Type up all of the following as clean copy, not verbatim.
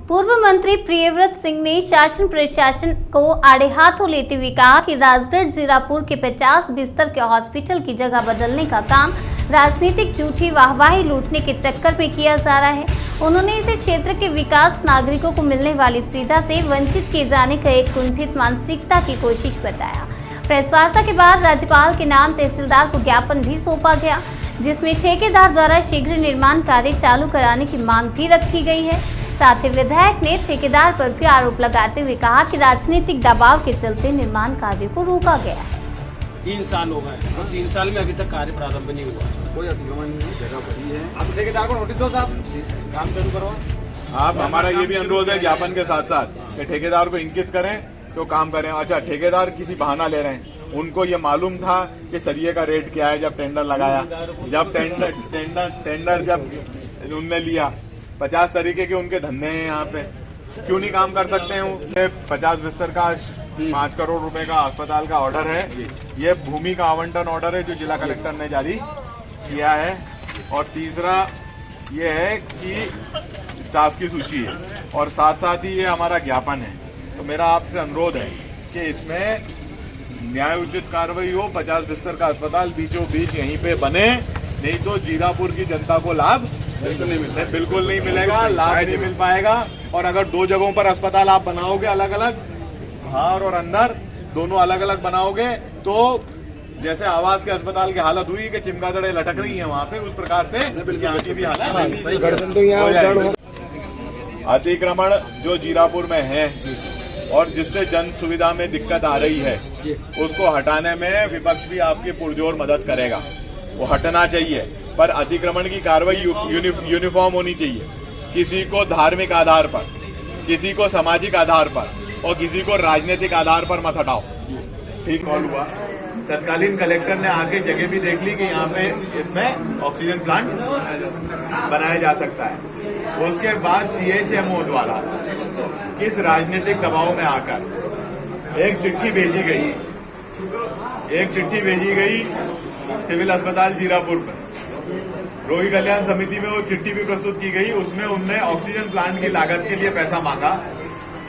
पूर्व मंत्री प्रियव्रत सिंह ने शासन प्रशासन को आड़े हाथों लेते हुए कहा कि राजगढ़ जीरापुर के 50 बिस्तर के हॉस्पिटल की जगह बदलने का काम राजनीतिक झूठी वाहवाही लूटने के चक्कर में किया जा रहा है। उन्होंने इसे क्षेत्र के विकास, नागरिकों को मिलने वाली सुविधा से वंचित किए जाने का एक कुंठित मानसिकता की कोशिश बताया। प्रेस वार्ता के बाद राज्यपाल के नाम तहसीलदार को ज्ञापन भी सौंपा गया, जिसमें ठेकेदार द्वारा शीघ्र निर्माण कार्य चालू कराने की मांग भी रखी गई है। साथ ही विधायक ने ठेकेदार पर भी आरोप लगाते हुए कहा कि राजनीतिक दबाव के चलते निर्माण कार्य को रोका गया है। 3 साल हो गए और 3 साल में अभी तक कार्य प्रारंभ नहीं हुआ। कोई अतिक्रमण नहीं है, जगह बड़ी है। आप ठेकेदार को नोटिस दो साहब, काम शुरू करो। आप हमारा ये भी अनुरोध है ज्ञापन के साथ साथ कि ठेकेदार को इंगित करें तो काम करें। अच्छा, ठेकेदार किसी बहाना ले रहे हैं, उनको ये मालूम था कि सरिये का रेट क्या है जब टेंडर लगाया, जब टेंडर जब उनने लिया। 50 तरीके के उनके धंधे हैं यहाँ पे, क्यों नहीं काम कर सकते हैं? 50 बिस्तर का 5 करोड़ रुपए का अस्पताल का ऑर्डर है, ये भूमि का आवंटन ऑर्डर है जो जिला कलेक्टर ने जारी किया है। और तीसरा ये है कि स्टाफ की सूची है और साथ साथ ही ये हमारा ज्ञापन है। तो मेरा आपसे अनुरोध है कि इसमें न्याय उचित कार्रवाई हो। 50 बिस्तर का अस्पताल बीचों बीच यहीं पे बने, नहीं तो जीरापुर की जनता को लाभ बिल्कुल नहीं मिलेगा, लाभ नहीं मिल पाएगा। और अगर 2 जगहों पर अस्पताल आप बनाओगे अलग अलग, बाहर और अंदर दोनों अलग अलग बनाओगे, तो जैसे आवास के अस्पताल की हालत हुई कि चिमगादड़े लटक रही हैं वहां पे, उस प्रकार से यहाँ की भी हालत हो जाएगी। अतिक्रमण जो जीरापुर में है और जिससे जन सुविधा में दिक्कत आ रही है, उसको हटाने में विपक्ष भी आपकी पुरजोर मदद करेगा। वो हटना चाहिए, पर अतिक्रमण की कार्रवाई यूनिफॉर्म होनी चाहिए। किसी को धार्मिक आधार पर, किसी को सामाजिक आधार पर और किसी को राजनीतिक आधार पर मत हटाओ। ठीक कॉल हुआ, तत्कालीन कलेक्टर ने आके जगह भी देख ली कि यहाँ पे इसमें ऑक्सीजन प्लांट बनाया जा सकता है। उसके बाद CHMO द्वारा किस राजनीतिक दबाव में आकर एक चिट्ठी भेजी गई सिविल अस्पताल जीरापुर पर। रोगी कल्याण समिति में वो चिट्ठी भी प्रस्तुत की गई। उसमें उनने ऑक्सीजन प्लांट की लागत के लिए पैसा मांगा,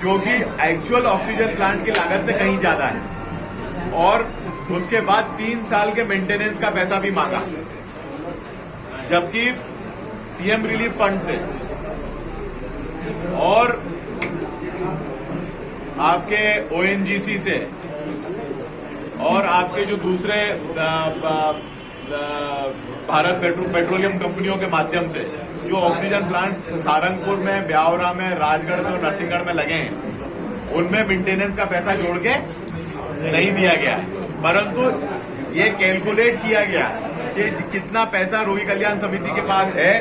क्योंकि एक्चुअल ऑक्सीजन प्लांट की लागत से कहीं ज्यादा है। और उसके बाद 3 साल के मेंटेनेंस का पैसा भी मांगा, जबकि CM रिलीफ फंड से और आपके ONGC से और आपके जो दूसरे भारत पेट्रोलियम कंपनियों के माध्यम से जो ऑक्सीजन प्लांट सारंगपुर में, ब्यावरा में, राजगढ़ में और नरसिंहगढ़ में लगे हैं, उनमें मेंटेनेंस का पैसा जोड़ के नहीं दिया गया है। परंतु ये कैलकुलेट किया गया कि कितना पैसा रोगी कल्याण समिति के पास है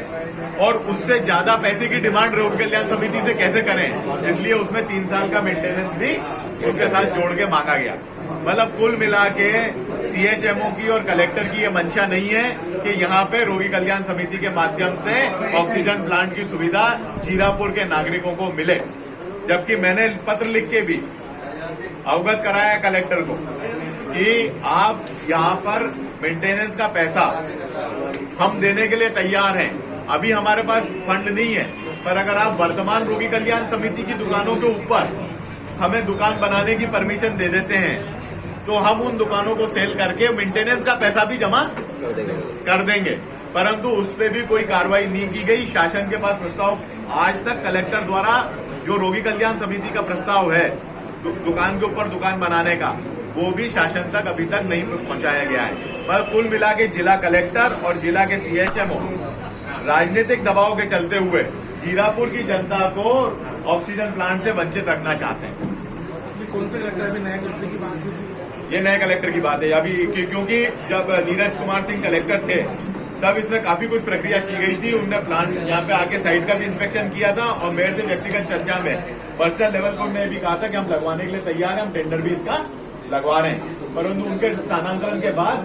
और उससे ज्यादा पैसे की डिमांड रोगी कल्याण समिति से कैसे करें, इसलिए उसमें 3 साल का मेंटेनेंस भी उसके साथ जोड़ के मांगा गया। मतलब कुल मिला के CHMO की और कलेक्टर की ये मंशा नहीं है कि यहाँ पे रोगी कल्याण समिति के माध्यम से ऑक्सीजन प्लांट की सुविधा जीरापुर के नागरिकों को मिले। जबकि मैंने पत्र लिख के भी अवगत कराया कलेक्टर को कि आप यहाँ पर मेंटेनेंस का पैसा हम देने के लिए तैयार हैं। अभी हमारे पास फंड नहीं है, पर अगर आप वर्तमान रोगी कल्याण समिति की दुकानों के ऊपर हमें दुकान बनाने की परमिशन दे देते हैं, तो हम उन दुकानों को सेल करके मेंटेनेंस का पैसा भी जमा कर देंगे। परंतु उस पर भी कोई कार्रवाई नहीं की गई। शासन के पास प्रस्ताव आज तक कलेक्टर द्वारा जो रोगी कल्याण समिति का प्रस्ताव है दुकान के ऊपर दुकान बनाने का, वो भी शासन तक अभी तक नहीं पहुंचाया गया है। पर कुल मिला के जिला कलेक्टर और जिला के CHMO राजनीतिक दबाव के चलते हुए जीरापुर की जनता को ऑक्सीजन प्लांट से वंचित रखना चाहते हैं। कौन से कलेक्टर? अभी नए कलेक्टर की बात हुई? ये नए कलेक्टर की बात है अभी, क्योंकि जब नीरज कुमार सिंह कलेक्टर थे तब इसमें काफी कुछ प्रक्रिया की गई थी। उनने प्लांट यहाँ पे आके साइट का भी इंस्पेक्शन किया था और मेयर से व्यक्तिगत चर्चा में पर्सनल लेवल पर उन्होंने भी कहा था कि हम लगवाने के लिए तैयार हैं, हम टेंडर भी इसका लगवा रहे हैं। परंतु उनके स्थानांतरण के बाद